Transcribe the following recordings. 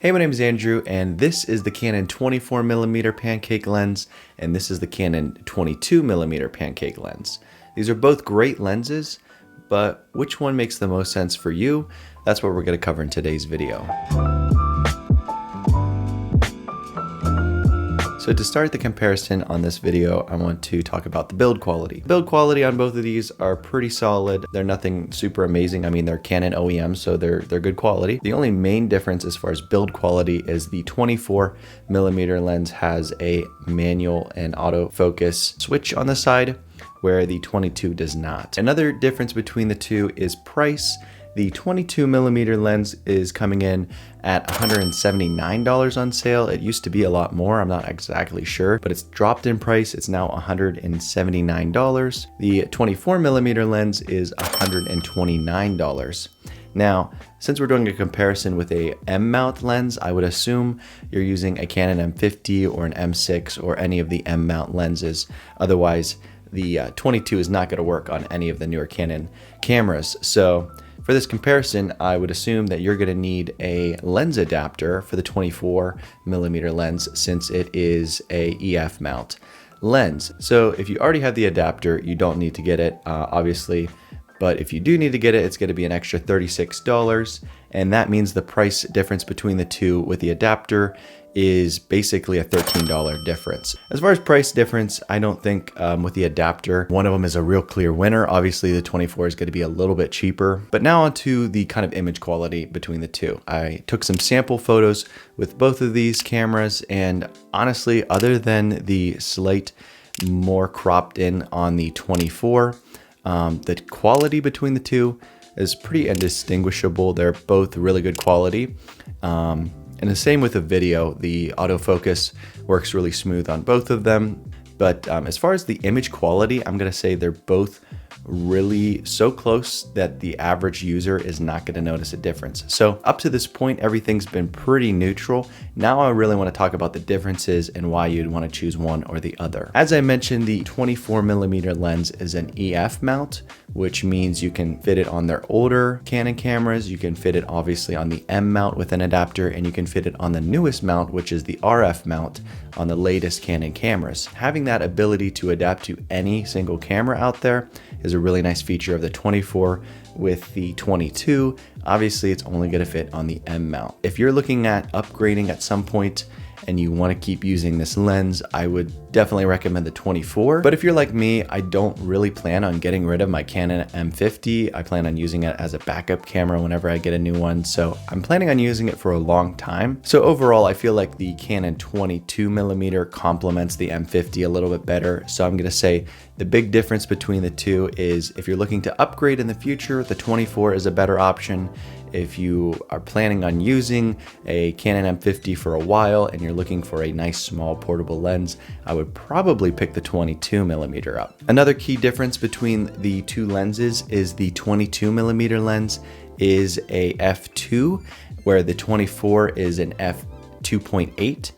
Hey, my name is Andrew, and this is the Canon 24mm pancake lens, and this is the Canon 22mm pancake lens. These are both great lenses, but which one makes the most sense for you? That's what we're going to cover in today's video. So to start the comparison on this video, I want to talk about the build quality. Build quality on both of these are pretty solid. They're nothing super amazing. I mean, they're Canon OEM, so they're good quality. The only main difference as far as build quality is the 24mm lens has a manual and autofocus switch on the side, where the 22 does not. Another difference between the two is price. The 22mm lens is coming in at $179 on sale. It used to be a lot more, I'm not exactly sure, but it's dropped in price. It's now $179. The 24mm lens is $129. Now, since we're doing a comparison with a M-mount lens, I would assume you're using a Canon M50 or an M6 or any of the M-mount lenses. Otherwise, the 22 is not going to work on any of the newer Canon cameras. So for this comparison, I would assume that you're going to need a lens adapter for the 24mm lens, since it is a EF mount lens. So if you already have the adapter, you don't need to get it, obviously. But if you do need to get it, it's going to be an extra $36. And that means the price difference between the two with the adapter is basically a $13 difference. As far as price difference, I don't think with the adapter, one of them is a real clear winner. Obviously, the 24 is going to be a little bit cheaper. But now onto the kind of image quality between the two. I took some sample photos with both of these cameras, and honestly, other than the slight more cropped in on the 24, the quality between the two is pretty indistinguishable. They're both really good quality. And the same with the video. The autofocus works really smooth on both of them. But as far as the image quality, I'm gonna say they're both really so close that the average user is not going to notice a difference. So up to this point, everything's been pretty neutral. Now I really want to talk about the differences and why you'd want to choose one or the other. As I mentioned, the 24mm lens is an EF mount, which means you can fit it on their older Canon cameras. You can fit it obviously on the M mount with an adapter, and you can fit it on the newest mount, which is the RF mount on the latest Canon cameras. Having that ability to adapt to any single camera out there is a really nice feature of the 24. With the 22, obviously it's only going to fit on the M mount. If you're looking at upgrading at some point and you want to keep using this lens, I would definitely recommend the 24. But if you're like me, I don't really plan on getting rid of my Canon M50. I plan on using it as a backup camera whenever I get a new one. So I'm planning on using it for a long time. So overall, I feel like the Canon 22mm complements the M50 a little bit better. So I'm going to say the big difference between the two is if you're looking to upgrade in the future, the 24 is a better option. If you are planning on using a Canon M50 for a while and you're looking for a nice small portable lens, I would probably pick the 22mm up. Another key difference between the two lenses is the 22mm lens is a f2, where the 24 is an f2.8.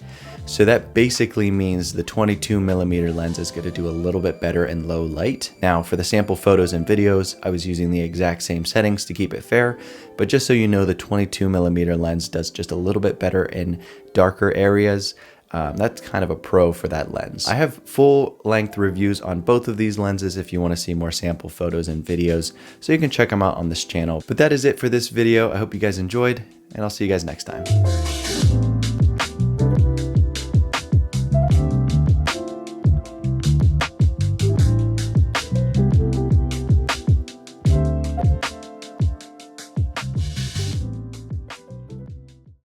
So that basically means the 22mm lens is going to do a little bit better in low light. Now for the sample photos and videos, I was using the exact same settings to keep it fair, but just so you know, the 22mm lens does just a little bit better in darker areas. That's kind of a pro for that lens. I have full length reviews on both of these lenses if you want to see more sample photos and videos, so you can check them out on this channel. But that is it for this video. I hope you guys enjoyed, and I'll see you guys next time.